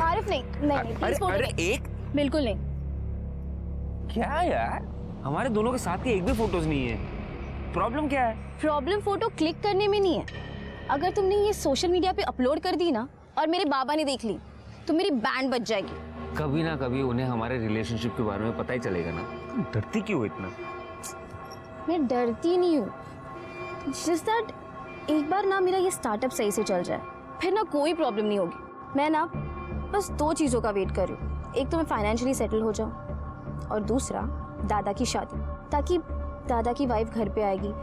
आरिफ नहीं नहीं नहीं, प्लीज फोटो अरे नहीं। एक बिल्कुल नहीं। क्या यार, हमारे दोनों के साथ के एक भी फोटोज नहीं है। प्रॉब्लम क्या है? प्रॉब्लम फोटो क्लिक करने में नहीं है। अगर तुमने ये सोशल मीडिया पे अपलोड कर दी ना और मेरे बाबा ने देख ली तो मेरी बैंड बज जाएगी। कभी ना कभी उन्हें हमारे रिलेशनशिप के बारे में पता ही चलेगा ना। तुम डरती क्यों हो इतना? मैं डरती नहीं हूँ, जस्ट दैट एक बार ना मेरा ये स्टार्टअप सही से चल जाए, फिर ना कोई प्रॉब्लम नहीं होगी। मैं ना बस 2 चीज़ों का वेट कर रही हूँ। एक तो मैं फाइनेंशियली सेटल हो जाऊँ और दूसरा दादा की शादी, ताकि दादा की वाइफ घर पे आएगी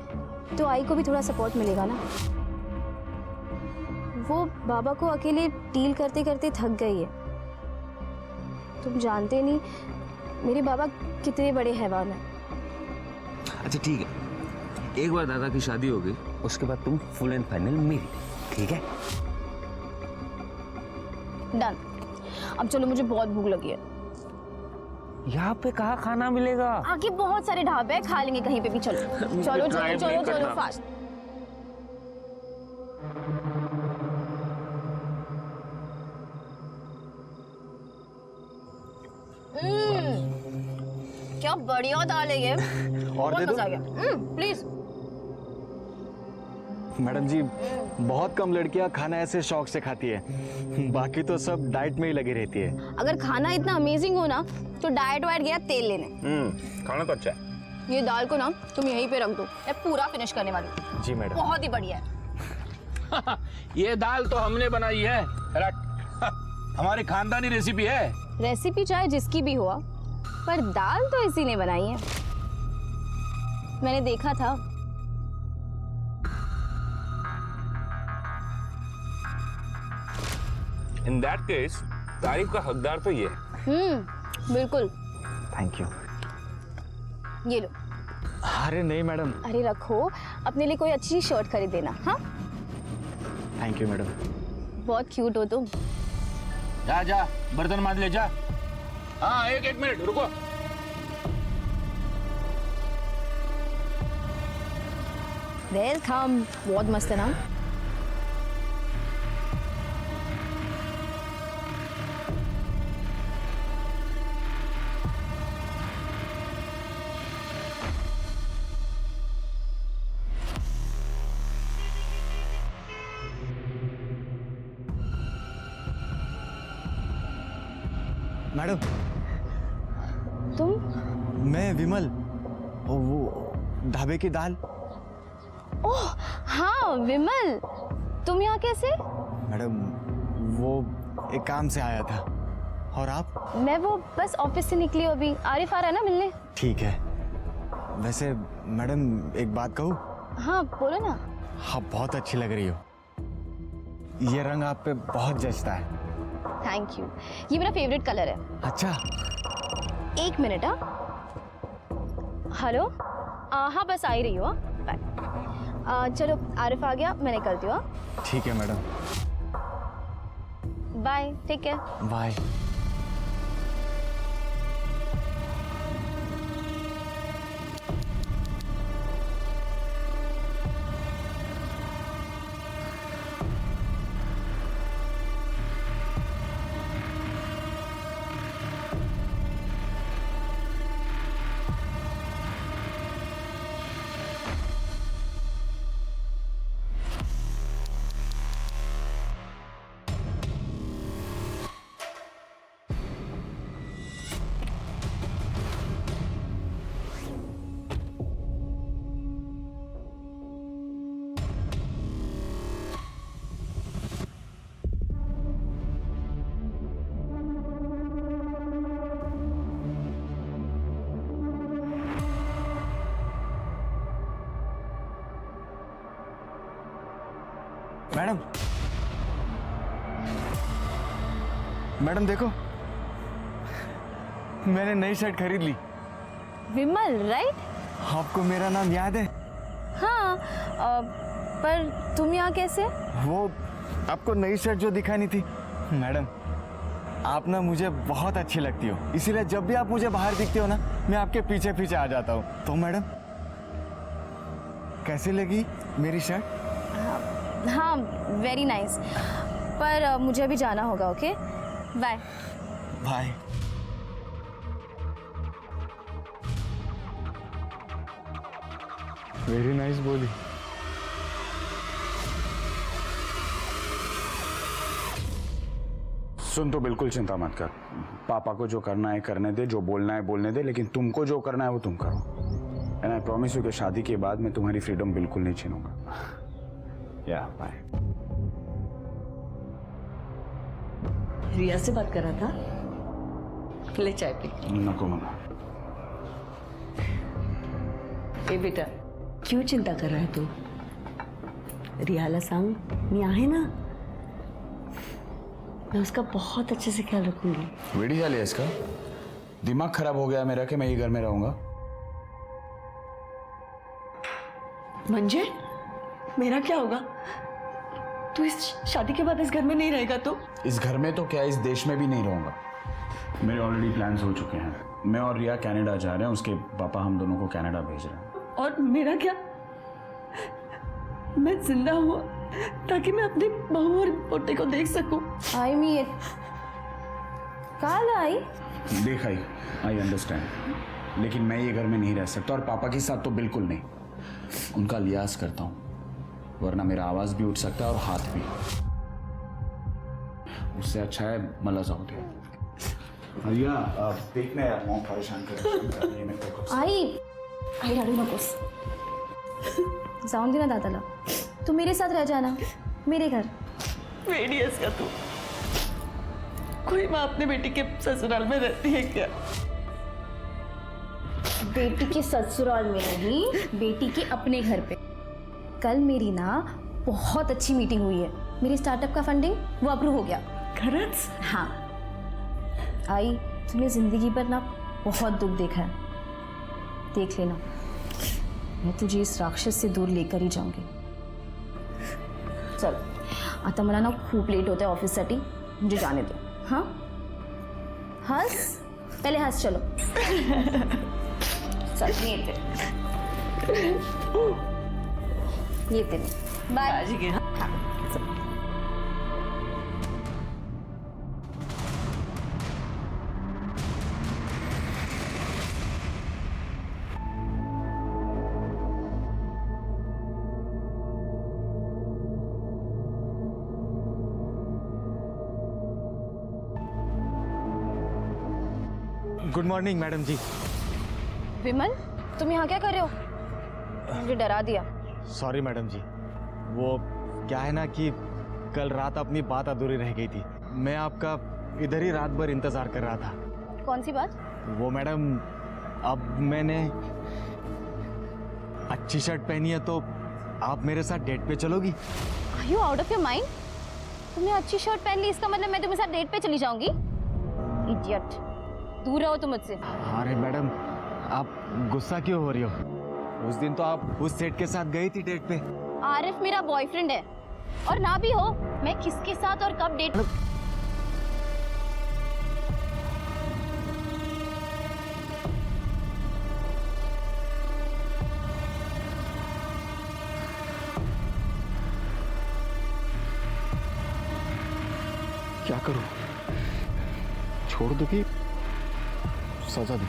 तो आई को भी थोड़ा सपोर्ट मिलेगा ना। वो बाबा को अकेले डील करते करते थक गई है। तुम जानते नहीं मेरे बाबा कितने बड़े हैवान हैं। अच्छा ठीक है, एक बार दादा की शादी हो गई उसके बाद तुम फुल एंड फाइनल मेरी, ठीक है? डन। अब चलो, मुझे बहुत भूख लगी है। यहाँ पे कहाँ खाना मिलेगा? आगे बहुत सारे ढाबे हैं, खा लेंगे कहीं पे भी। चलो चलो चलो चलो चलो फास्ट। क्या बढ़िया दाल है ये। और दे बहुत दो? मजा आ गया। प्लीज। मैडम जी, बहुत कम लड़कियां खाना ऐसे शौक से खाती है, बाकी तो सब डाइट में ही लगी रहती है। अगर खाना इतना अमेजिंग हो ना तो डाइट वाइट गया तेल लेने। खाना तो अच्छा है। ये दाल को ना तुम यहीं पे रख दो, मैं पूरा फिनिश करने वाली हूँ। जी मैडम। बहुत ही बढ़िया है। ये दाल तो हमने बनाई है, रट। हमारी खानदानी रेसिपी है। रेसिपी चाहे जिसकी भी हो, पर दाल तो इसी ने बनाई है। मैंने देखा था। इन दैट केस तारीफ का हकदार तो ये है। बिल्कुल। Thank you. ये लो। अरे नहीं मैडम। अरे रखो, अपने लिए कोई अच्छी शर्ट खरीद देना। हाँ, थैंक यू मैडम। बहुत क्यूट हो तुम। जा जा बर्तन मांज ले जा। हाँ, एक मिनट रुको। वेलकम। बहुत मस्त है ना? मैडम, तुम? मैं विमल, वो ढाबे की दाल। ओह हाँ विमल, तुम यहाँ कैसे? मैडम, वो एक काम से आया था। और आप? मैं वो बस ऑफिस से निकली हूँ अभी। आरिफ आ रहा है ना मिलने। ठीक है। वैसे मैडम एक बात कहूँ? हाँ बोलो ना। आप बहुत अच्छी लग रही हो। ये रंग आप पे बहुत जचता है। Thank you. ये मेरा फेवरेट कलर है। अच्छा। एक मिनट। हाँ हेलो। हाँ बस आ ही रही हो। बाय। चलो आरिफ आ गया, मैं निकलती हूँ। ठीक है मैडम। बाय, ठीक है। बाय। मैडम, मैडम देखो, मैंने नई शर्ट खरीद ली। विमल राइट? आपको मेरा नाम याद है? हाँ, पर तुम यहाँ कैसे? वो आपको नई शर्ट जो दिखानी थी। मैडम, आप ना मुझे बहुत अच्छी लगती हो, इसीलिए जब भी आप मुझे बाहर दिखते हो ना, मैं आपके पीछे पीछे आ जाता हूँ। तो मैडम, कैसी लगी मेरी शर्ट? हाँ वेरी नाइस, पर मुझे अभी जाना होगा। Okay, bye. Bye. Very nice बोली। सुन, तो बिल्कुल चिंता मत कर। पापा को जो करना है करने दे, जो बोलना है बोलने दे, लेकिन तुमको जो करना है वो तुम करो। एंड आई प्रॉमिस यू कि शादी के बाद मैं तुम्हारी फ्रीडम बिल्कुल नहीं छीनूंगा। या बाय। रिया से बात कर रहा था, ले चाय पी। नको मना। ए बेटा, क्यों चिंता कर रहा है तू? रियाला सांग मी आहे ना, मैं उसका बहुत अच्छे से ख्याल रखूंगी। वेडी झाली है इसका, दिमाग खराब हो गया मेरा कि मैं ये घर में रहूंगा। मंजे, मेरा क्या होगा? तू इस शादी के बाद इस घर में नहीं रहेगा तो? इस घर में तो क्या, इस देश में भी नहीं रहूंगा। मेरे ऑलरेडी प्लान्स हो चुके हैं। मैं और रिया कनाडा जा रहे हैं, उसके पापा हम दोनों को कनाडा भेज रहे हैं। और मेरा क्या? मैं जिंदा हूँ ताकि मैं अपनी बहू और पोते को देख सकूं। आई मी काल आई। देख आई अंडरस्टैंड, लेकिन मैं ये घर में नहीं रह सकता, और पापा के साथ तो बिल्कुल नहीं। उनका लिहाज करता हूँ, वरना मेरा आवाज भी उठ सकता है और हाथ भी। उससे अच्छा है मला जाऊ दे। रिया, देखना यार, मॉम परेशान कर रही है मेरे को। आई रडू नकोस, जाऊन दे ना दादाला, तू मेरे साथ रह जाना, मेरे घर। वेडियस का तू, कोई माँ अपने बेटी के ससुराल में रहती है क्या? बेटी के ससुराल में नहीं, बेटी के अपने घर पे। कल मेरी ना बहुत अच्छी मीटिंग हुई है, मेरी स्टार्टअप का फंडिंग वो अप्रूव हो गया। खरच? हाँ आई, तूने जिंदगी पर ना बहुत दुख देखा है, देख लेना, मैं तुझे इस राक्षस से दूर लेकर ही जाऊंगी। चल आता मला ना खूप लेट होता है ऑफिससाठी, मुझे जाने दो। हाँ हंस, पहले हंस, चलो चल येते बाय। आज के गुड मॉर्निंग मैडम जी। विमल, तुम यहाँ क्या कर रहे हो? मुझे डरा दिया। सॉरी मैडम जी, वो क्या है ना कि कल रात अपनी बात अधूरी रह गई थी। मैं आपका इधर ही रात भर इंतजार कर रहा था। कौन सी बात? वो मैडम, अब मैंने अच्छी शर्ट पहनी है तो आप मेरे साथ डेट पे चलोगी? Are you out of your mind? तुमने अच्छी शर्ट पहन ली, इसका मतलब मैं तुम्हारे साथ डेट पे चली जाऊंगी? इडियट, दूर रहो तुम मुझसे। अरे मैडम, आप गुस्सा क्यों हो रही हो? उस दिन तो आप उस सेठ के साथ गई थी डेट पे। आरिफ मेरा बॉयफ्रेंड है, और ना भी हो, मैं किसके साथ और कब डेट। क्या करूं? छोड़ दो कि सजा दो?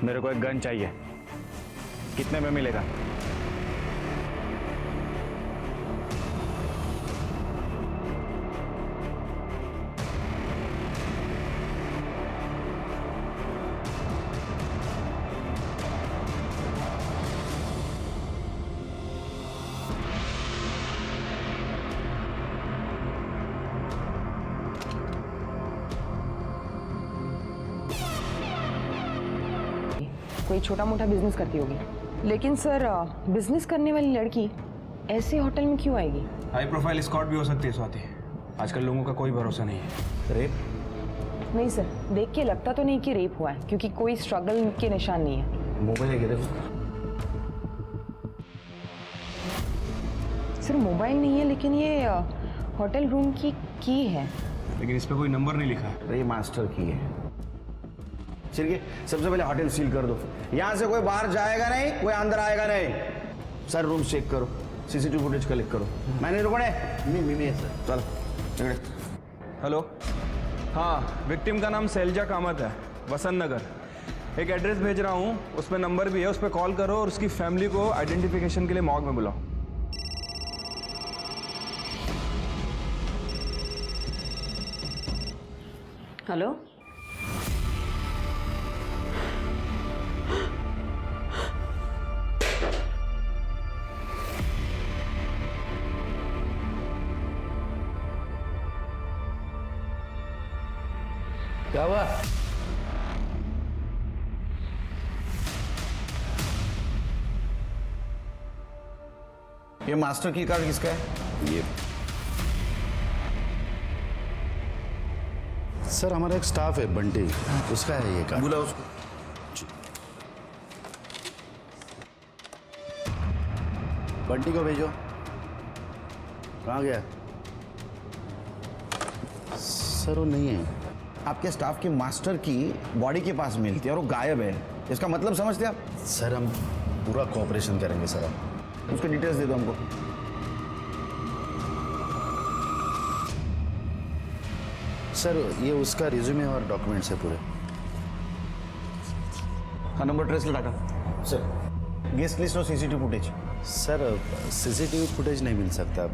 मेरे को एक गन चाहिए, कितने में मिलेगा? कोई छोटा मोटा बिजनेस करती होगी, लेकिन सर बिजनेस करने वाली लड़की ऐसे होटल में क्यों आएगी? हाई प्रोफाइल स्कॉट भी हो सकती है स्वाति, आजकल लोगों का कोई भरोसा नहीं है। रेप? नहीं सर, देख के लगता तो नहीं कि रेप हुआ है, क्योंकि कोई स्ट्रगल के निशान नहीं है। मोबाइल है देखो। सर मोबाइल नहीं है, लेकिन ये होटल रूम की है। लेकिन इस पे कोई नंबर नहीं लिखा है। अरे मास्टर की है। चलिए सबसे पहले होटल सील कर दो, यहाँ से कोई बाहर जाएगा नहीं, कोई अंदर आएगा नहीं। सर रूम चेक करो, सीसीटीवी फुटेज कलेक्ट करो। मैनेजर कौन है? मैं सर। चलो हेलो, हाँ विक्टिम का नाम शैलजा कामत है, वसंत नगर। एक एड्रेस भेज रहा हूँ, उसमें नंबर भी है, उस पर कॉल करो और उसकी फैमिली को आइडेंटिफिकेशन के लिए मॉर्ग में बुलाओ। हेलो, क्या हुआ? ये मास्टर की कार्ड किसका है? ये सर हमारा एक स्टाफ है बंटी, उसका है ये कार्ड। बुला उसको। बंटी को भेजो। कहाँ गया? सर वो नहीं है। आपके स्टाफ की मास्टर की बॉडी के पास मिली थी और वो गायब है, इसका मतलब समझते आप? सर हम पूरा कोऑपरेशन करेंगे सर। हम उसके डिटेल्स दे दो हमको। सर ये उसका रिज्यूमे और डॉक्यूमेंट्स है पूरे। हाँ नंबर ट्रेस लगा सर। गेस्ट लिस्ट और CCTV footage. Sir CCTV footage नहीं मिल सकता,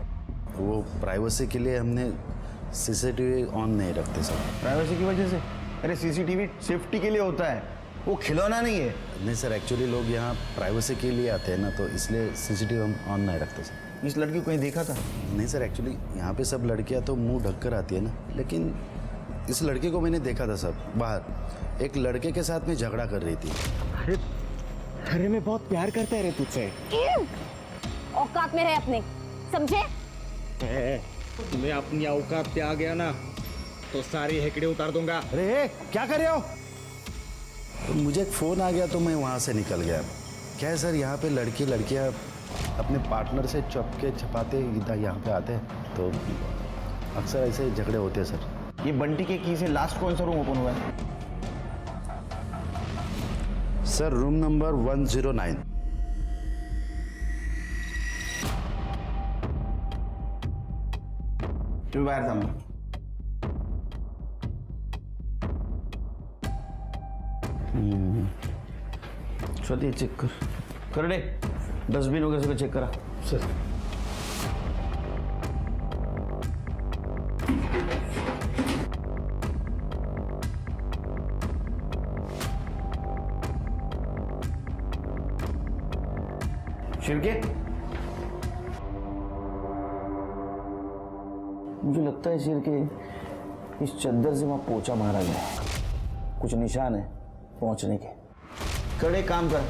वो प्राइवेसी के लिए हमने सीसीटीवी ऑन नहीं रखते सर। प्राइवेसी की वजह से? अरे सीसीटीवी सेफ्टी के लिए होता है, वो खिलौना नहीं है। नहीं सर, एक्चुअली लोग यहाँ प्राइवेसी के लिए आते हैं ना, तो इसलिए सीसीटीवी हम ऑन नहीं रखते सर। इस लड़की को कहीं देखा था? नहीं सर, एक्चुअली यहाँ पे सब लड़कियाँ तो मुंह ढक कर आती है ना, लेकिन इस लड़के को मैंने देखा था सर बाहर, एक लड़के के साथ में झगड़ा कर रही थी। अरे मैं बहुत प्यार करता है रे तुझसे। औकात में रहे अपने, समझे? तुम्हें अपनी औकात पे आ गया ना तो सारी हेकड़े उतार दूंगा। अरे क्या कर रहे हो? तो मुझे एक फ़ोन आ गया तो मैं वहाँ से निकल गया। क्या है सर, यहाँ पे लड़कियाँ अपने पार्टनर से चपके छपाते इधर यहाँ पे आते हैं, तो अक्सर ऐसे झगड़े होते हैं सर। ये बंटी के की से लास्ट कौन सा रूम ओपन हुआ है? Sir room number 109। तू बाहर था। स्वती चेक कर दे, डस्टबिन वगैरह से चेक करा सर। शिरके, मुझे लगता है शिरके इस चद्दर से वहां पोछा मारा गया है, कुछ निशान है पहुंचने के। कर एक काम कर,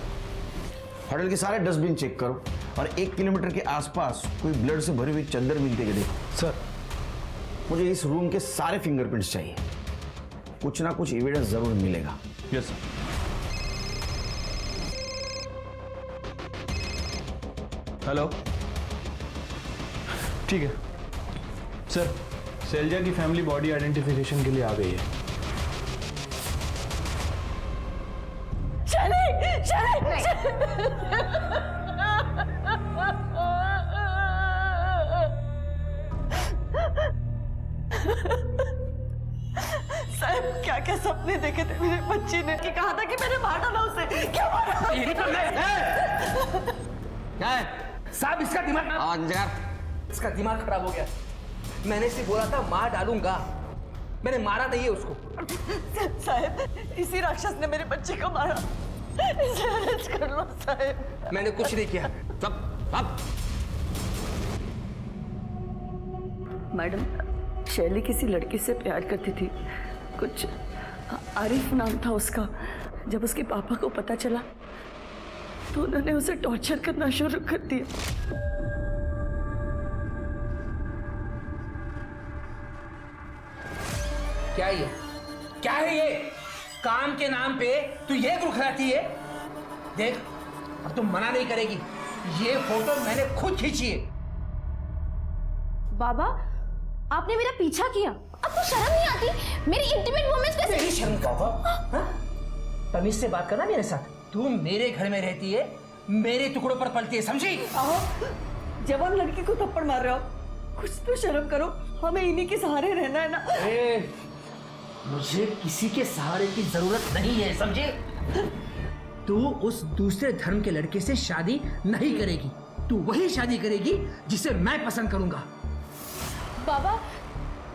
होटल के सारे डस्टबिन चेक करो और 1 किलोमीटर के आसपास कोई ब्लड से भरी हुई चद्दर मिलती है देखो। सर मुझे इस रूम के सारे फिंगरप्रिंट्स चाहिए, कुछ ना कुछ एविडेंस जरूर मिलेगा। Yes sir. हेलो, ठीक है सर, शैलजा की फैमिली बॉडी आइडेंटिफिकेशन के लिए आ गई है। साहब क्या क्या सपने देखे थे मेरे बच्चे ने कि कहा था कि मैंने मार डाला उसे। क्या मारा? क्या है साहब, इसका दिमाग खराब हो गया। मैंने इसे बोला था मार डालूंगा, मैंने मारा नहीं है उसको। साहब इसी राक्षस ने मेरे बच्चे को मारा, इसे अरेस्ट कर लो साहब। मैंने कुछ नहीं किया। सब मैडम, शैली किसी लड़की से प्यार करती थी, कुछ आरिफ नाम था उसका। जब उसके पापा को पता चला तो उन्होंने उसे टॉर्चर करना शुरू कर दिया। क्या है ये? क्या है ये? काम के नाम पे तू ये रुखराती है? देख, अब तुम मना नहीं करेगी, ये फोटो मैंने खुद खींची है। बाबा, आपने मेरा पीछा किया, आपको शर्म नहीं आती? मेरी इंटीमेट मोमेंट्स कैसे? तेरी शर्म का होगा? हाँ? तमीज से बात करना मेरे साथ। तू मेरे घर में रहती है, मेरे टुकड़ों पर पलती है, समझी? आहो, जवान लड़की को थप्पड़ मार रहे हो, कुछ तो शर्म करो। हमें इन्हीं के सहारे रहना है ना। मुझे किसी के सहारे की जरूरत नहीं है, समझे? तू उस दूसरे धर्म के लड़के से शादी नहीं करेगी, तू वही शादी करेगी जिसे मैं पसंद करूंगा। बाबा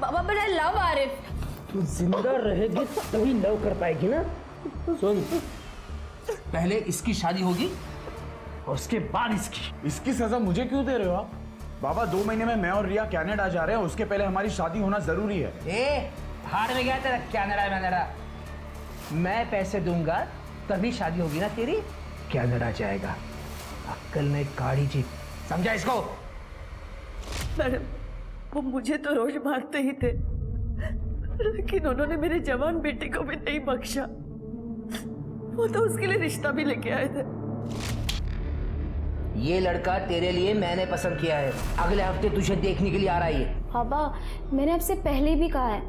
बाबा बट आई लव आरिफ। तू जिंदा रहेगी तभी लव कर पाएगी ना। सुन, पहले इसकी शादी होगी और उसके बाद इसकी। इसकी सजा मुझे क्यों दे रहे हो आप? बाबा 2 महीने में मैं और रिया कनाडा जा रहे हैं, उसके पहले हमारी शादी होना जरूरी है। ए, भाड़ में गया तेरा कनाडा। मैं पैसे दूंगा तभी शादी होगी ना तेरी। कनाडा जाएगा, अक्कल में काढ़ी जी, समझा इसको? मैडम, वो मुझे तो रोज मारते ही थे, लेकिन उन्होंने मेरे जवान बेटे को भी नहीं बख्शा। वो तो उसके लिए रिश्ता भी लेके आए थे। ये लड़का तेरे लिए मैंने पसंद किया है, अगले हफ्ते तुझे देखने के लिए आ रहा है। पापा मैंने आपसे पहले भी कहा है,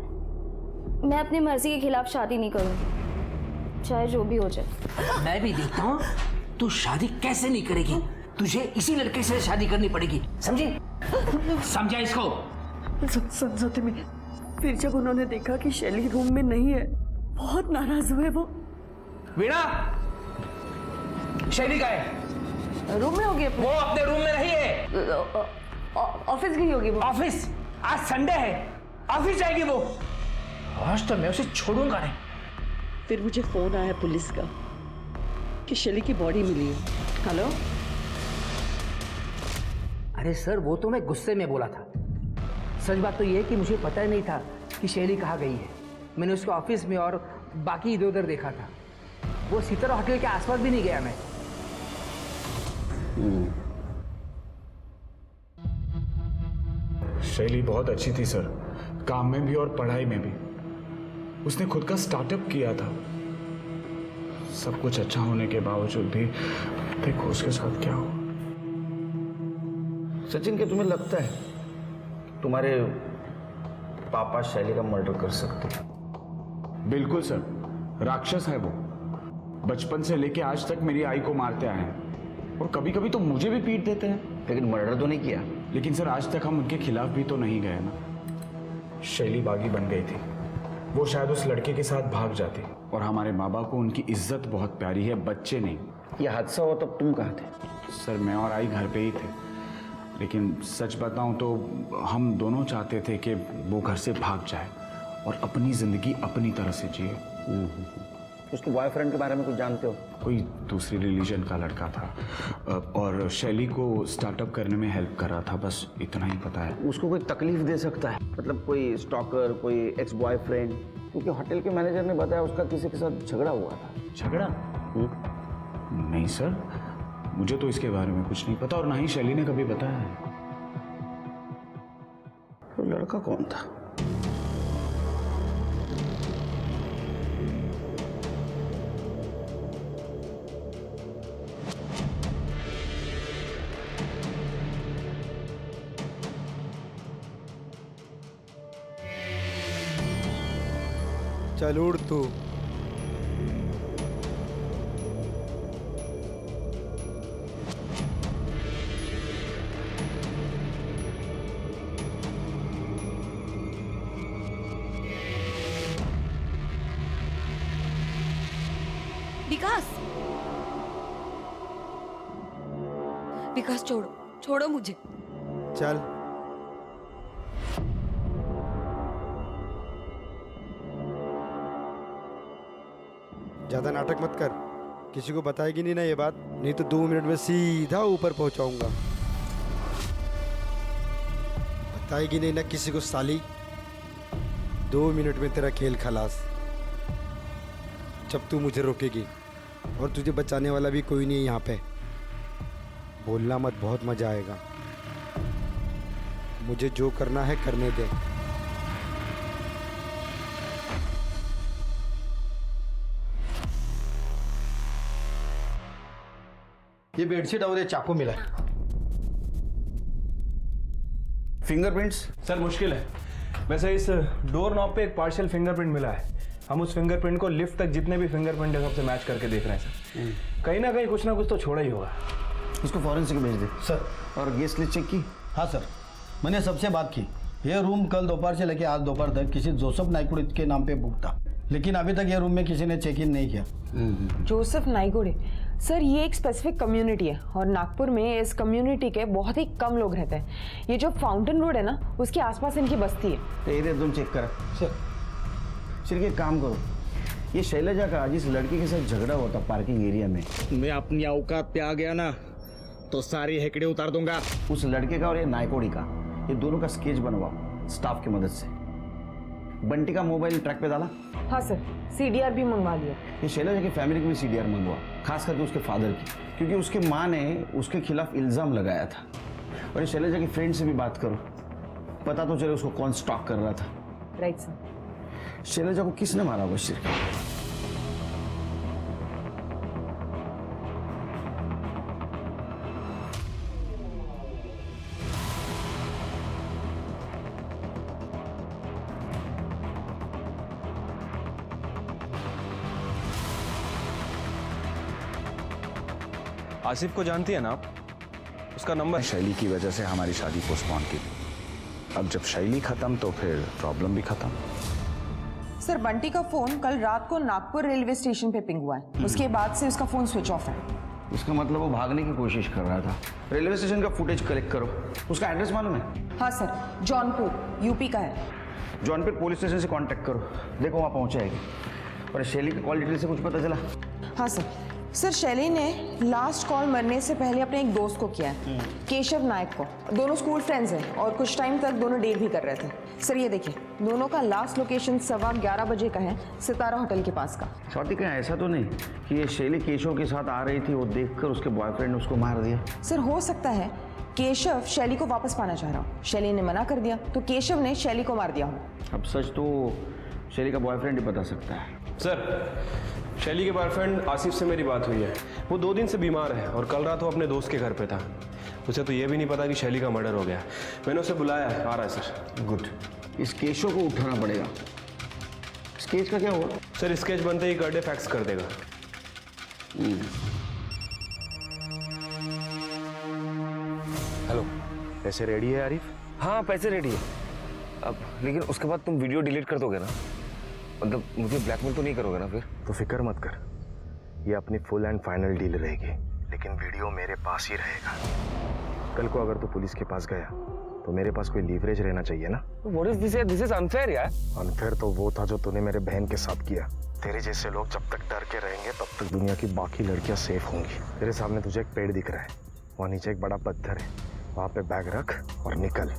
मैं अपनी मर्जी के खिलाफ शादी नहीं करूँगी, चाहे जो भी हो जाए। मैं भी देखता हूँ तू शादी कैसे नहीं करेगी। तुझे इसी लड़के से शादी करनी पड़ेगी, समझी? समझा इसको? समझौते में फिर जब उन्होंने देखा कि शैली रूम में नहीं है, बहुत नाराज हुए वो। वीणा, शैली का है? रूम में होगी वो अपने रूम में नहीं है, ऑफिस गई होगी वो। ऑफिस? आज संडे है, ऑफिस जाएगी वो। आज तो मैं उसे छोड़ूंगा नहीं। फिर मुझे फोन आया पुलिस का कि शैली की बॉडी मिली है। हेलो? अरे सर, वो तो मैं गुस्से में बोला था। सच बात तो ये है कि मुझे पता ही नहीं था कि शैली कहाँ गई है। मैंने उसको ऑफिस में और बाकी इधर उधर देखा था। वो सितारा होटल के आसपास भी नहीं गया मैं। शैली बहुत अच्छी थी सर, काम में भी और पढ़ाई में भी। उसने खुद का स्टार्टअप किया था। सब कुछ अच्छा होने के बावजूद भी देखो उसके साथ क्या हुआ। सचिन, क्या तुम्हें लगता है तुम्हारे पापा शैली का मर्डर कर सकते हैं? बिल्कुल सर, राक्षस है वो। बचपन से लेके आज तक मेरी आई को मारते आए हैं और कभी कभी तो मुझे भी पीट देते हैं। लेकिन मर्डर तो नहीं किया। लेकिन सर आज तक हम उनके खिलाफ भी तो नहीं गए ना। शैली बागी बन गई थी, वो शायद उस लड़के के साथ भाग जाती। और हमारे माँ बाप को उनकी इज्जत बहुत प्यारी है, बच्चे नहीं। यह हादसा हुआ तब तुम कहाँ थे? सर मैं और आई घर पे ही थे, लेकिन सच बताऊं तो हम दोनों चाहते थे कि वो घर से भाग जाए और अपनी जिंदगी अपनी तरह से जिए। उसके बॉयफ्रेंड के बारे में कुछ जानते हो? कोई दूसरी रिलीजन का लड़का था और शैली को स्टार्टअप करने में हेल्प कर रहा था, बस इतना ही पता है। उसको कोई तकलीफ दे सकता है? मतलब कोई स्टॉकर, कोई एक्स बॉयफ्रेंड? क्योंकि होटल के मैनेजर ने बताया उसका किसी के साथ झगड़ा हुआ था। झगड़ा? नहीं सर, मुझे तो इसके बारे में कुछ नहीं पता और ना ही शैली ने कभी बताया है। तो लड़का कौन था? चल उड़ तू। विकास छोड़ो मुझे। चल। ज्यादा नाटक मत कर, किसी को बताएगी नहीं ना ये बात, नहीं तो 2 मिनट में सीधा ऊपर पहुंचाऊंगा। बताएगी नहीं ना किसी को साली, 2 मिनट में तेरा खेल खलास। जब तू मुझे रोकेगी और तुझे बचाने वाला भी कोई नहीं है यहाँ पे। बोलना मत, बहुत मजा आएगा। मुझे जो करना है करने दे। ये बेडशीट और ये चाकू मिला है। फिंगरप्रिंट्स? सर मुश्किल है, वैसे इस डोर नॉब पे एक पार्शियल फिंगरप्रिंट मिला है। हम उस फिंगरप्रिंट को लिफ्ट तक जितने भी फिंगरप्रिंट है सबसे मैच करके देख रहे हैं सर। कहीं ना कहीं कुछ ना कुछ तो छोड़ा ही होगा। इसको फॉरेंसिक भेज दे सर। और गेस्ट लिस्ट चेक की? हाँ सर, मैंने सबसे बात की। ये रूम कल दोपहर से लेकर आज दोपहर तक किसी जोसेफ नाइकुड़े के नाम पे बुक था, लेकिन अभी तक ये रूम में किसी ने चेक इन नहीं किया। जोसेफ नाइगोड़े सर, ये एक स्पेसिफिक कम्युनिटी है और नागपुर में इस कम्युनिटी के बहुत ही कम लोग रहते हैं। ये जो फाउंटेन रोड है ना, उसके आसपास इनकी बस्ती है। तो एरिया तुम चेक करा सर। सिर्फ एक काम करो, ये शैलजा का जिस लड़की के साथ झगड़ा हुआ था पार्किंग एरिया में, मैं अपनी औकात पे आ गया ना तो सारी हेकड़े उतार दूंगा। उस लड़के का और ये नायकोड़ी का, ये दोनों का स्केच बनवाओ स्टाफ की मदद से। बंटी का मोबाइल ट्रैक पे डाला? हाँ सर, CDR भी मंगवा लिया। ये शैलजा की फैमिली की भी CDR मंगवा, खास करके उसके फादर की, क्योंकि उसके माँ ने उसके खिलाफ इल्ज़ाम लगाया था। और ये शैलजा की फ्रेंड से भी बात करो, पता तो चले उसको कौन स्टॉक कर रहा था। Right sir. शैलजा को किसने मारा होगा सिर्फ? आसिफ को जानती है ना आप? उसका नंबर शैली की वजह से हमारी शादी पोस्टपोन की थी। अब जब शैली खत्म तो फिर प्रॉब्लम भी खत्म। सर, बंटी का फोन कल रात को नागपुर रेलवे स्टेशन पे पिंग हुआ है। उसके बाद से उसका फोन स्विच ऑफ है। इसका मतलब वो भागने की कोशिश कर रहा था। रेलवे स्टेशन का फुटेज कलेक्ट करो। उसका एड्रेस मालूम है? हाँ सर, जौनपुर UP का है। जौनपुर पुलिस स्टेशन से कांटेक्ट करो, देखो वहाँ पहुँचाएगी। और शैली की कॉल डिटेल से कुछ पता चला? हाँ सर, शैली ने लास्ट कॉल मरने से पहले अपने एक दोस्त को किया है, केशव नायक को। दोनों स्कूल फ्रेंड्स हैं और कुछ टाइम तक दोनों डेट भी कर रहे थे। सर ये देखिए, दोनों का लास्ट लोकेशन 11:15 बजे का है, सितारा होटल के पास का। स्वाति, कहीं ऐसा तो नहीं कि ये शैली केशव के साथ आ रही थी, वो देखकर उसके बॉयफ्रेंड ने उसको मार दिया? सर हो सकता है केशव शैली को वापस पाना चाह रहा हो, शैली ने मना कर दिया तो केशव ने शैली को मार दिया हो। अब सच तो शैली का बॉयफ्रेंड ही बता सकता है। सर, शैली के बॉयफ्रेंड आसिफ से मेरी बात हुई है। वो 2 दिन से बीमार है और कल रात वो अपने दोस्त के घर पे था। उसे तो ये भी नहीं पता कि शैली का मर्डर हो गया। मैंने उसे बुलाया है, आ रहा है सर। गुड। इस केशव को उठाना पड़ेगा। स्केच का क्या हुआ? सर स्केच बनते ही कर डे फैक्स कर देगा। हेलो, पैसे रेडी है आरिफ? हाँ पैसे रेडी है। अब लेकिन उसके बाद तुम वीडियो डिलीट कर दोगे ना? मतलब मुझे ब्लैकमेल तो नहीं करोगे ना फिर? तो फिक्र मत कर, ये अपनी फुल एंड फाइनल डील रहेगी, लेकिन वीडियो मेरे पास ही रहेगा। कल को अगर तू पुलिस के पास गया तो मेरे पास कोई लीवरेज रहना चाहिए ना। What is this? This is unfair यार। अनफेयर तो वो था जो तूने मेरे बहन के साथ किया। तेरे जैसे लोग जब तक डर के रहेंगे तब तक दुनिया की बाकी लड़कियां सेफ होंगी। तेरे सामने तुझे एक पेड़ दिख रहा है, वहाँ नीचे एक बड़ा पत्थर है, वहाँ पे बैग रख और निकल।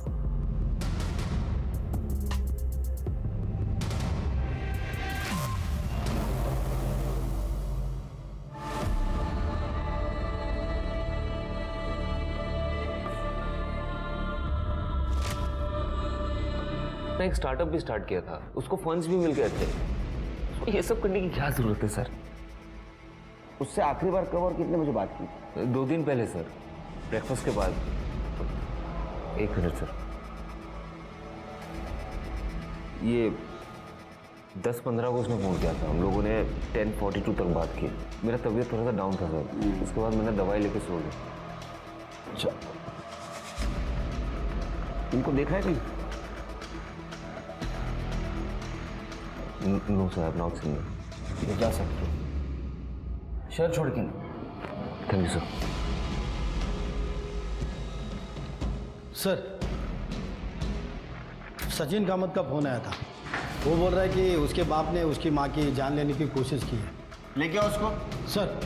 एक स्टार्टअप भी स्टार्ट किया था, उसको फंड्स भी मिल गए थे। तो ये सब करने की क्या जरूरत है सर? उससे आखिरी बार कब और कितने बजे बात की? 2 दिन पहले सर, ब्रेकफास्ट के बाद। 1 मिनट सर, ये 10-15 को उसने फोन किया था। हम लोगों ने 10:42 तक बात की। मेरा तबीयत थोड़ा सा डाउन था सर, उसके बाद मैंने दवाई लेके सो गया। अच्छा, इनको देखा है कहीं? No sir, I have not seen them. ये जा सकते हो, शहर छोड़ के नहीं। Thank you sir. Sir, Sachin Kamat का फोन आया था। वो बोल रहा है कि उसके बाप ने उसकी माँ की जान लेने की कोशिश की है। लेके आओ उसको। सर,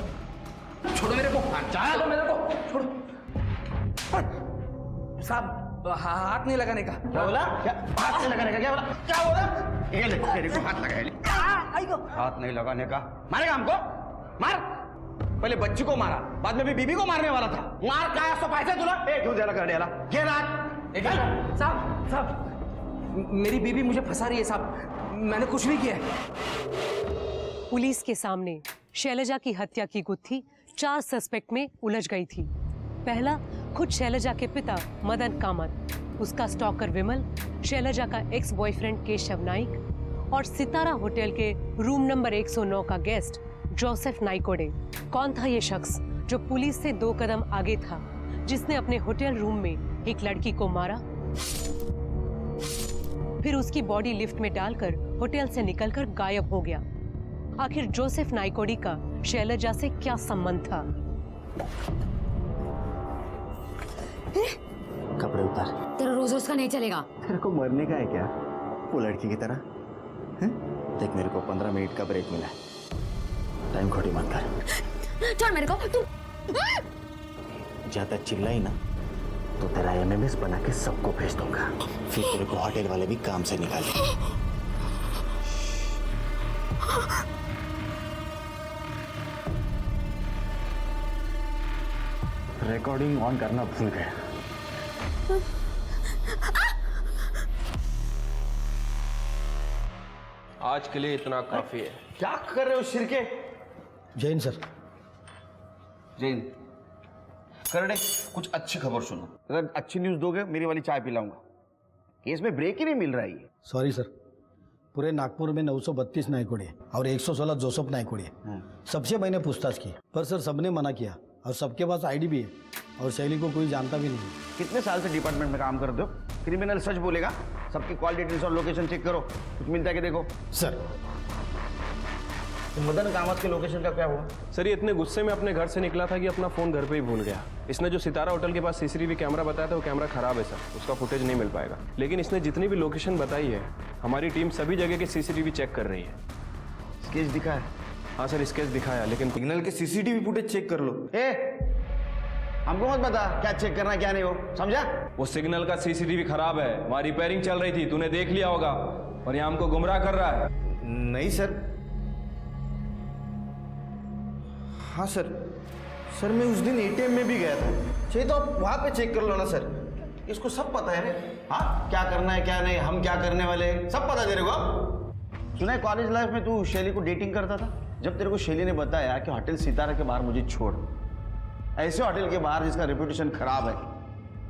छोड़ो मेरे को, जाने दो मेरे को, छोड़ो। साहब, हाथ नहीं लगाने का। क्या बोला? क्या हाथ नहीं लगाने का? क्या बोला? क्या बोला? ये ले, तेरे को हाथ लगाया। हाथ नहीं लगाने का। मारेगा हमको? मार। पहले बच्ची को मारा, बाद में भी बीबी को मारने वाला था। मार क्या सो पैसे तुला? ए क्यों जरा कर डेला? ये रात। साहब, मेरी बीबी मुझे फंसा रही है साहब, मैंने कुछ नहीं किया है। पुलिस के सामने शैलजा की हत्या की गुत्थी 4 सस्पेक्ट में उलझ गई थी। पहला, खुद शैलजा के पिता मदन कामत, उसका स्टॉकर विमल, शैलजा का एक्स बॉयफ्रेंड केशव नाइक और सितारा होटल के रूम नंबर 109 का गेस्ट जोसेफ नाइकोडे। कौन था ये शख्स जो पुलिस से 2 कदम आगे था, जिसने अपने होटल रूम में एक लड़की को मारा, फिर उसकी बॉडी लिफ्ट में डालकर होटल से निकलकर गायब हो गया? आखिर जोसेफ नाइकोडी का शैलजा से क्या संबंध था? कपड़े उतार। तेरा रोज रोज का नहीं चलेगा। तेरे को मरने का है क्या वो लड़की की तरह? हैं? देख मेरे को 15 मिनट का ब्रेक मिला है, टाइम खोटी मत कर। छोड़ मेरे को। तू ज्यादा चिल्लाई ना तो तेरा MMS बना के सबको भेज दूंगा, फिर तेरे को होटल वाले भी काम से निकालेंगे। रिकॉर्डिंग ऑन करना भूल गया। आज के लिए इतना काफी है। क्या कर रहे हो शिरके? जैन सर। जैन करड़े, कुछ अच्छी खबर सुनो। अगर अच्छी न्यूज़ दोगे मेरी वाली चाय पिलाऊंगा। केस में ब्रेक ही नहीं मिल रहा है ये। सॉरी सर, पूरे नागपुर में 932 नाइकोडी और 116 जोसेफ नाइकोडी। सबसे मैंने पूछताछ की, पर सर सबने मना किया और सबके पास ID भी है और शैली को कोई जानता भी नहीं। कितने साल से डिपार्टमेंट में काम करते हो? क्रिमिनल सच बोलेगा। सबकी कॉल डिटेल्स और लोकेशन चेक करो, कुछ मिलता है कि देखो। सर तो मदन कामत के लोकेशन का क्या हुआ? सर ये इतने गुस्से में अपने घर से निकला था कि अपना फोन घर पे ही भूल गया। इसने जो सितारा होटल के पास CCTV कैमरा बताया था वो कैमरा खराब है सर, उसका फुटेज नहीं मिल पाएगा। लेकिन इसने जितनी भी लोकेशन बताई है, हमारी टीम सभी जगह के CCTV चेक कर रही है। स्केच दिखा है? हाँ सर स्केच दिखाया, लेकिन सिग्नल के CCTV फुटेज चेक कर लो। हमको मत बता क्या चेक करना क्या नहीं हो, समझा? वो सिग्नल का CCTV खराब है, वहाँ रिपेयरिंग चल रही थी, तूने देख लिया होगा और यहाँ हमको गुमराह कर रहा है। नहीं सर। हाँ सर, सर मैं उस दिन ATM में भी गया था। चाहिए तो आप वहाँ पे चेक कर लो ना सर, इसको सब पता है रे। हाँ क्या करना है क्या नहीं, हम क्या करने वाले हैं, सब पता तेरे को। सुना है कॉलेज लाइफ में तू शैली को डेटिंग करता था? जब तेरे को शैली ने बताया कि होटल सितारा के बाहर मुझे छोड़, ऐसे होटल के बाहर जिसका रेपुटेशन खराब है,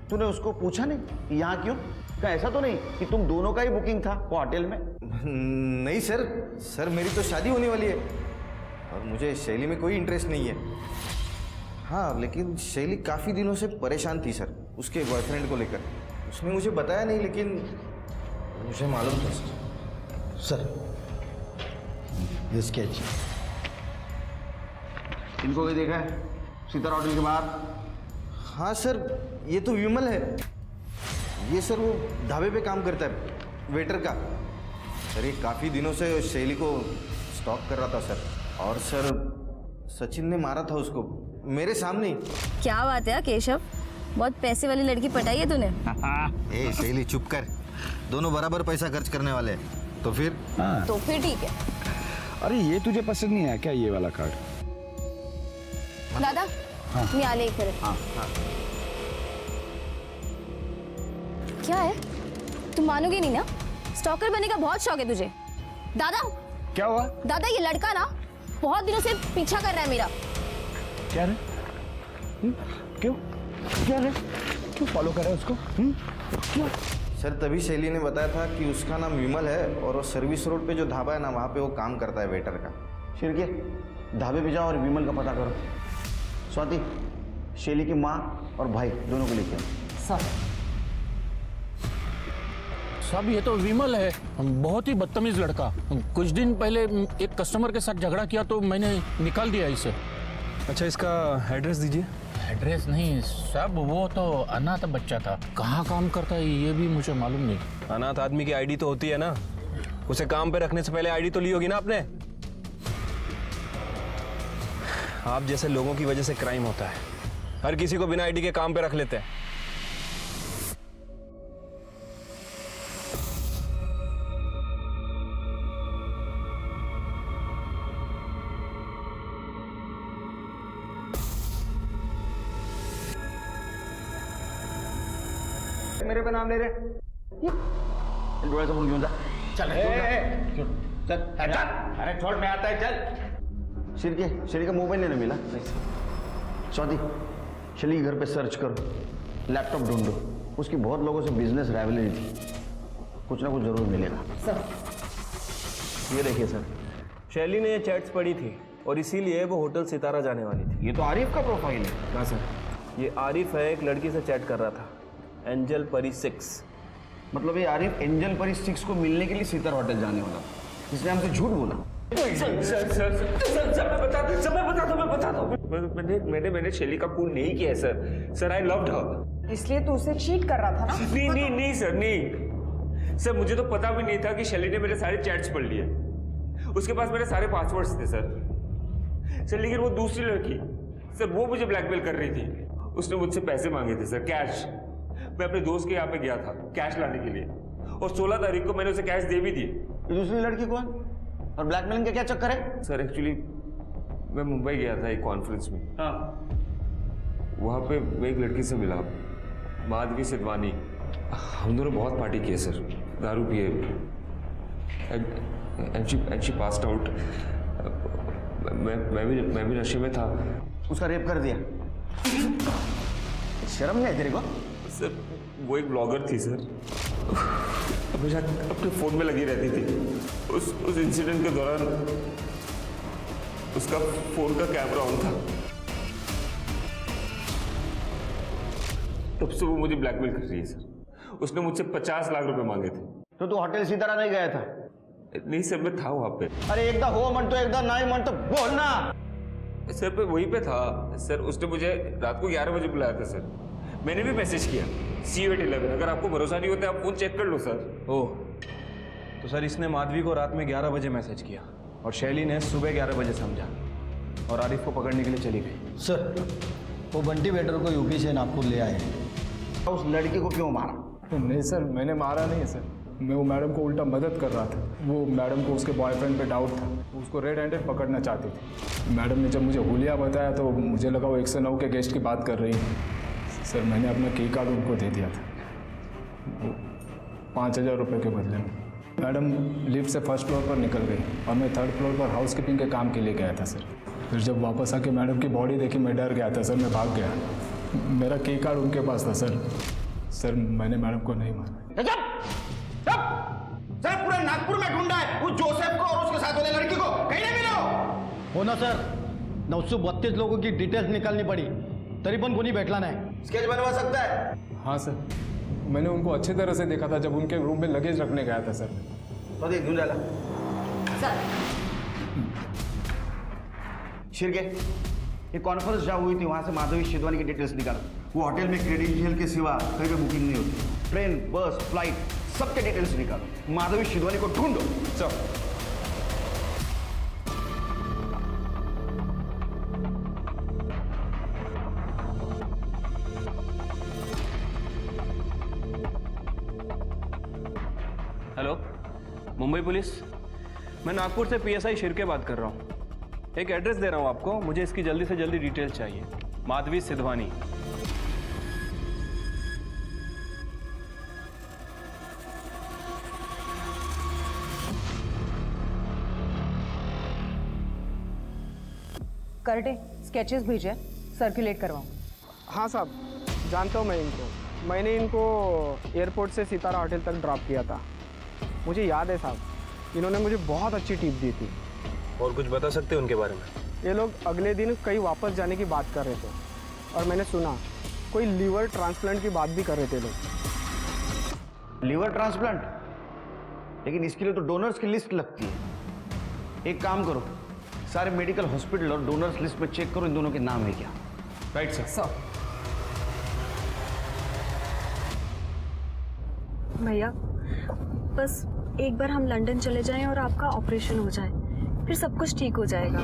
तूने उसको पूछा नहीं कि यहाँ क्यों? क्या ऐसा तो नहीं कि तुम दोनों का ही बुकिंग था वो होटल में? नहीं सर, सर मेरी तो शादी होने वाली है और मुझे शैली में कोई इंटरेस्ट नहीं है। हाँ लेकिन शैली काफ़ी दिनों से परेशान थी सर, उसके बॉयफ्रेंड को लेकर। उसने मुझे बताया नहीं लेकिन मुझे मालूम था सर। ये स्केच इनको भी देखा है सितारा होटल के बाहर? हाँ सर, ये तो विमल है। ये सर वो ढाबे पे काम करता है, वेटर का। सर ये काफ़ी दिनों से शैली को स्टॉक कर रहा था सर। और सर सचिन ने मारा था उसको मेरे सामने ही। क्या बात है केशव, बहुत पैसे वाली लड़की पटाई है तूने। ए शैली चुप कर, दोनों बराबर पैसा खर्च करने वाले हैं। तो फिर? तो फिर ठीक है। अरे ये तुझे पसंद नहीं आया क्या ये वाला कार्ड? दादा मी आले इकडे। क्या है, तुम मानोगे नहीं ना, स्टॉकर बनने का बहुत शौक है तुझे। दादा क्या हुआ? दादा ये लड़का ना बहुत दिनों से पीछा कर रहा है मेरा। क्या रे? क्यों क्या रे? क्यों फॉलो कर रहा है उसको? क्यों? सर तभी शैली ने बताया था कि उसका नाम विमल है और वो सर्विस रोड पे जो ढाबा है ना वहाँ पे वो काम करता है वेटर का। शिरके ढाबे पे जाओ और विमल का पता करो। स्वाति शैली की माँ और भाई दोनों को लेके आओ। साहब ये तो विमल है, बहुत ही बदतमीज लड़का। कुछ दिन पहले एक कस्टमर के साथ झगड़ा किया तो मैंने निकाल दिया इसे। अच्छा इसका एड्रेस दीजिए। एड्रेस नहीं साहब, वो तो अनाथ बच्चा था, कहाँ काम करता है ये भी मुझे मालूम नहीं। अनाथ आदमी की ID तो होती है ना, उसे काम पे रखने से पहले ID तो ली होगी ना आपने। आप जैसे लोगों की वजह से क्राइम होता है, हर किसी को बिना ID के काम पे रख लेते हैं। मेरे पे नाम ले रहे डोळे समोर घेऊन जा। चल चल चल, अरे छोड़ मैं आता है, चल। शिरके का मोबाइल नहीं मिला। स्वाति शैली घर पे सर्च करो, लैपटॉप ढूंढो, उसकी बहुत लोगों से बिजनेस राइवलरी थी, कुछ ना कुछ जरूर मिलेगा। ये देखिए सर, शैली ने ये चैट्स पढ़ी थी और इसीलिए वो होटल सितारा जाने वाली थी। ये तो आरिफ का प्रोफाइल है। हाँ सर, ये आरिफ है, एक लड़की से चैट कर रहा था, एंजल परी 6। मतलब ये आरिफ एंजल परी 6 को मिलने के लिए सितार होटल जाने वाला, इसने हमसे झूठ बोला। मैंने शैली का खून नहीं किया है सर। I loved her. इसलिए तू उसे चीट कर रहा था ना? नहीं सर, नहीं सर, मुझे तो पता भी नहीं था कि शैली ने मेरे सारे चैट्स पढ़ लिए। उसके पास मेरे सारे पासवर्ड्स थे सर। लेकिन वो दूसरी लड़की सर, वो मुझे ब्लैकमेल कर रही थी। उसने मुझसे पैसे मांगे थे सर, कैश। मैं अपने दोस्त के यहाँ पे गया था कैश लाने के लिए, और 16 तारीख को मैंने उसे कैश दे भी दिए। दूसरी लड़की कौन और ब्लैकमेलिंग का क्या चक्कर है? सर एक्चुअली मैं मुंबई गया था एक कॉन्फ्रेंस में। हाँ। वहाँ पे मैं एक लड़की से मिला, माधवी सिद्धवानी। हम दोनों बहुत पार्टी किए सर, दारू पिए, एंड शी पास्ड आउट। मैं भी नशे में था। उसका रेप कर दिया? शर्म नहीं आई तेरे को? सर वो एक ब्लॉगर थी सर, हमेशा अपने फोन में लगी रहती थी। उस इंसिडेंट के दौरान उसका फोन का कैमरा ऑन था, तब से वो मुझे ब्लैकमेल कर रही है सर। उसने मुझसे 50 लाख रुपए मांगे थे। तो तू होटल सितारा नहीं गया था? नहीं सर, मैं था वहां पे। अरे एकदा हो मन तो एकदा नहीं मन तो बोलना। सर पे वहीं पे था सर। उसने मुझे रात को 11 बजे बुलाया था सर। मैंने भी मैसेज किया see you at 11। अगर आपको भरोसा नहीं होता आप फोन चेक कर लो सर। ओह, तो सर इसने माधवी को रात में 11 बजे मैसेज किया और शैली ने सुबह 11 बजे समझा और आरिफ को पकड़ने के लिए चली गई। सर वो बंटी वेटर को यूपी से नागपुर ले आए हैं। उस लड़की को क्यों मारा? नहीं सर, मैंने मारा नहीं है सर। मैं वो मैडम को उल्टा मदद कर रहा था। वो मैडम को उसके बॉयफ्रेंड पे डाउट था, उसको रेड हैंडेड पकड़ना चाहती थी। मैडम ने जब मुझे हुलिया बताया तो मुझे लगा वो 109 के गेस्ट की बात कर रही है। सर मैंने अपना की कार्ड उनको दे दिया था, 5000 रुपये के बदले में। मैडम लिफ्ट से फर्स्ट फ्लोर पर निकल गई और मैं थर्ड फ्लोर पर हाउसकीपिंग के काम के लिए गया था सर। फिर जब वापस आके मैडम की बॉडी देखी मैं डर गया था सर, मैं भाग गया। मेरा की कार्ड उनके पास था सर। सर मैंने मैडम को नहीं मारा। सर पूरे नागपुर में ढूंढा है उस जोसेफ को और उसके साथ वाले लड़की को, कहीं नहीं मिला। हो ना सर, 932 लोगों की डिटेल्स निकालनी पड़ी तरी पण कोणी भेटला नाही। स्केच बनवा सकता है? हाँ सर, मैंने उनको अच्छी तरह से देखा था जब उनके रूम में लगेज रखने गया था सर। तो देख ढूंढ डाला सर। शिरके, ये कॉन्फ्रेंस जहाँ हुई थी वहां से माधवी शिदवानी की डिटेल्स निकाल। वो होटल में क्रेडेंशियल के सिवा कहीं पे बुकिंग नहीं होती। ट्रेन, बस, फ्लाइट सबके डिटेल्स निकालो। माधवी शिदवानी को ढूंढो सब। हेलो, मुंबई पुलिस, मैं नागपुर से PSI शिरके बात कर रहा हूँ। एक एड्रेस दे रहा हूँ आपको, मुझे इसकी जल्दी से जल्दी डिटेल चाहिए। माधवी सिद्धवानी। करटे स्केचेस भेजे, सर्कुलेट करवाऊँ। हाँ साहब, जानता हूँ मैं इनको। मैंने इनको एयरपोर्ट से सितारा होटल तक ड्रॉप किया था। मुझे याद है साहब, इन्होंने मुझे बहुत अच्छी टिप दी थी। और कुछ बता सकते हैं उनके बारे में? ये लोग अगले दिन कहीं वापस जाने की बात कर रहे थे और मैंने सुना कोई लीवर ट्रांसप्लांट की बात भी कर रहे थे लोग। Liver transplant? लेकिन इसके लिए तो डोनर्स की लिस्ट लगती है। एक काम करो, सारे मेडिकल हॉस्पिटल और डोनर्स लिस्ट में चेक करो इन दोनों के नाम है क्या। Right sir. भैया बस एक बार हम लंदन चले जाएं और आपका ऑपरेशन हो जाए, फिर सब कुछ ठीक हो जाएगा।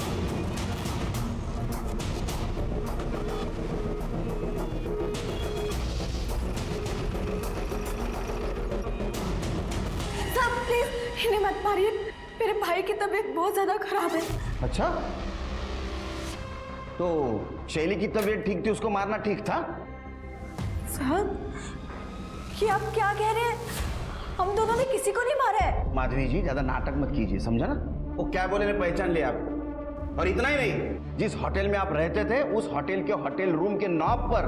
साहब प्लीज इन्हें मत मारिए, मेरे भाई की तबीयत बहुत ज्यादा खराब है। अच्छा, तो शैली की तबीयत ठीक थी, उसको मारना ठीक था? साहब ये आप क्या कह रहे हैं? हम दोनों ने किसी को नहीं मारा है। माधवी जी ज्यादा नाटक मत कीजिए, समझा ना? वो क्या बोले ने पहचान लिया आपको। और इतना ही नहीं, जिस होटल में आप रहते थे उस होटल के होटल रूम के नॉब पर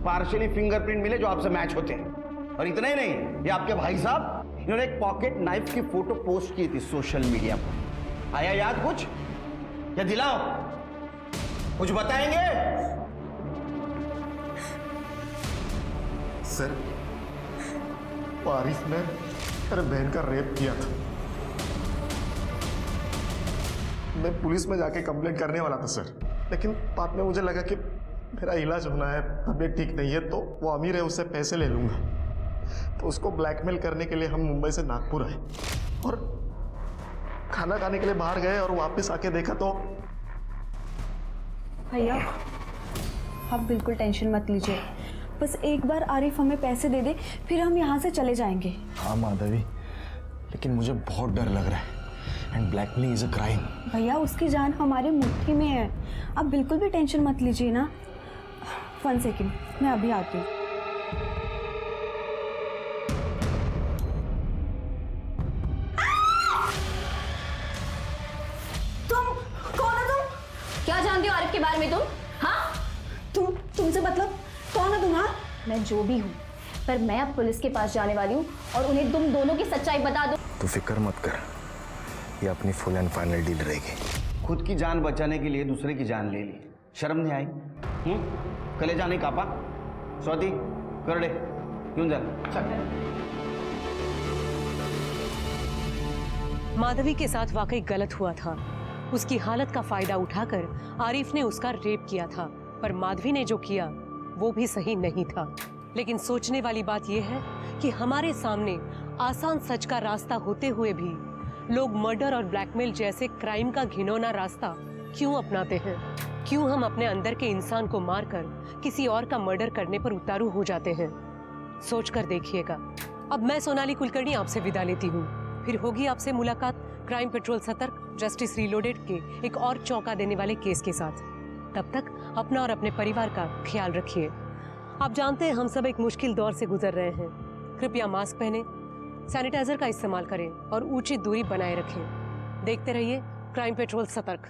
पार्शियली फिंगरप्रिंट मिले जो आपसे मैच होते हैं। और इतना ही नहीं, ये आपके भाई साहब इन्होंने एक पॉकेट नाइफ की फोटो पोस्ट की थी सोशल मीडिया पर। आया याद कुछ? या दिलाओ, कुछ बताएंगे? सर, वो आरिफ ने मेरे बहन का रेप किया था। मैं पुलिस में जाके कंप्लेंट करने वाला था सर, लेकिन बाद में मुझे लगा कि मेरा इलाज होना है, तबीयत ठीक नहीं है, तो वो अमीर है, उससे पैसे ले लूँगा। तो उसको ब्लैकमेल करने के लिए हम मुंबई से नागपुर आए और खाना खाने के लिए बाहर गए और वापस आके देखा तो भैया आप बिल्कुल टेंशन मत लीजिए, बस एक बार आरिफ हमें पैसे दे दे, फिर हम यहाँ से चले जाएंगे। हाँ माधवी, लेकिन मुझे बहुत डर लग रहा है and blackmailing is a crime. भैया उसकी जान हमारी मुट्ठी में है, आप बिल्कुल भी टेंशन मत लीजिए ना। 1 सेकेंड, मैं अभी आती हूँ। तुम कौन हो? तुम क्या जानते हो आरिफ के बारे में? तुम हाँ, तुमसे मतलब कौन है तुम? हाँ, मैं जो भी हूँ, पर मैं अब पुलिस के पास जाने वाली हूँ और उन्हें तुम दोनों की सच्चाई बता दो। तू फिक्र मत कर, ये अपनी फुल एंड फाइनल डील रहेगी। खुद की जान बचाने के लिए दूसरे की जान ले ली, शर्म नहीं आई? कलेजा नहीं कापा? स्वाति करड़े क्यों जा? माधवी के साथ वाकई गलत हुआ था। उसकी हालत का फायदा उठाकर आरिफ ने उसका रेप किया था, पर माधवी ने जो किया वो भी सही नहीं था। लेकिन सोचने वाली बात यह है कि हमारे सामने आसान सच का रास्ता होते हुए भी लोग मर्डर और ब्लैकमेल जैसे क्राइम का घिनौना रास्ता क्यों अपनाते हैं? क्यों हम अपने अंदर के इंसान को मारकर किसी और का मर्डर करने पर उतारू हो जाते हैं? सोच कर देखिएगा। अब मैं सोनाली कुलकर्णी आपसे विदा लेती हूँ, फिर होगी आपसे मुलाकात क्राइम पेट्रोल सतर्क जस्टिस रीलोडेड के एक और चौंका देने वाले केस के साथ। तब तक अपना और अपने परिवार का ख्याल रखिए। आप जानते हैं हम सब एक मुश्किल दौर से गुजर रहे हैं। कृपया मास्क पहने, सैनिटाइजर का इस्तेमाल करें और उचित दूरी बनाए रखें। देखते रहिए क्राइम पेट्रोल सतर्क।